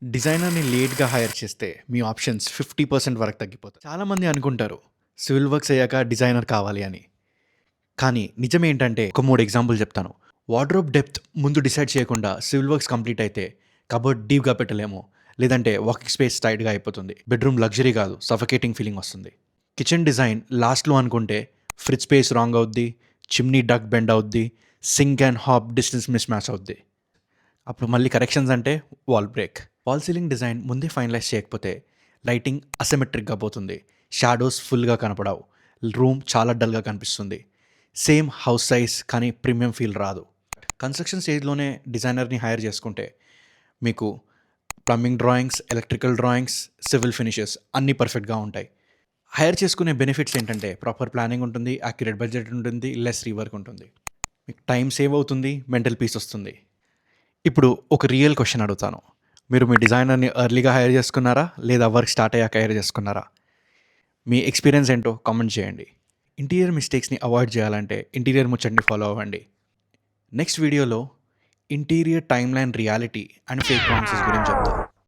డిజైనర్‌ని లేట్‌గా హైర్ చేస్తే మీ ఆప్షన్స్ 50% వరకు తగ్గిపోతాయి. చాలామంది అనుకుంటారు సివిల్ వర్క్స్ అయ్యాక డిజైనర్ కావాలి అని. కానీ నిజమేంటంటే ఒక 3 ఎగ్జాంపుల్ చెప్తాను. వార్డ్‌రోబ్ డెప్త్ ముందు డిసైడ్ చేయకుండా సివిల్ వర్క్స్ కంప్లీట్ అయితే కబోర్డ్ డీప్‌గా పెట్టలేము. లేదంటే వాకింగ్ స్పేస్ టైట్‌గా అయిపోతుంది. బెడ్‌రూమ్ లగ్జరీ కాదు, సఫకేటింగ్ ఫీలింగ్ వస్తుంది. కిచెన్ డిజైన్ లాస్ట్‌లో అనుకుంటే ఫ్రిడ్జ్ స్పేస్ రాంగ్ అవుద్ది, చిమ్నీ డక్ బెండ్ అవుద్ది, sink and hob distance mismatch అవుద్ది. అప్పుడు మళ్ళీ కరెక్షన్స్ అంటే wall break. Wall ceiling design ముందే ఫైనలైజ్ చేయకపోతే లైటింగ్ అసిమెట్రిక్గా పోతుంది, షాడోస్ ఫుల్గా కనపడవు, రూమ్ చాలా డల్గా కనిపిస్తుంది. సేమ్ హౌస్ సైజ్ కానీ ప్రీమియం ఫీల్ రాదు. కన్స్ట్రక్షన్ స్టేజ్లోనే డిజైనర్ని హైర్ చేసుకుంటే మీకు plumbing drawings, electrical drawings, civil finishes అన్నీ పర్ఫెక్ట్గా ఉంటాయి. హైర్ చేసుకునే బెనిఫిట్స్ ఏంటంటే ప్రాపర్ ప్లానింగ్ ఉంటుంది, యాక్యురేట్ బడ్జెట్ ఉంటుంది, లెస్ రీవర్క్ ఉంటుంది. మీకు టైం సేవ్ అవుతుంది, మెంటల్ పీస్ వస్తుంది. ఇప్పుడు ఒక రియల్ క్వశ్చన్ అడుగుతాను. మీరు మీ డిజైనర్‌ని ఎర్లీగా హైర్ చేసుకున్నారా? లేదా వర్క్ స్టార్ట్ అయ్యాక హైర్ చేసుకున్నారా? మీ ఎక్స్‌పీరియన్స్ ఏంటో కామెంట్ చేయండి. ఇంటీరియర్ మిస్టేక్స్‌ని అవాయిడ్ చేయాలంటే ఇంటీరియర్ ముచ్చట్ని ఫాలో అవ్వండి. నెక్స్ట్ వీడియోలో interior timeline reality and fake promises గురించి చెప్తా.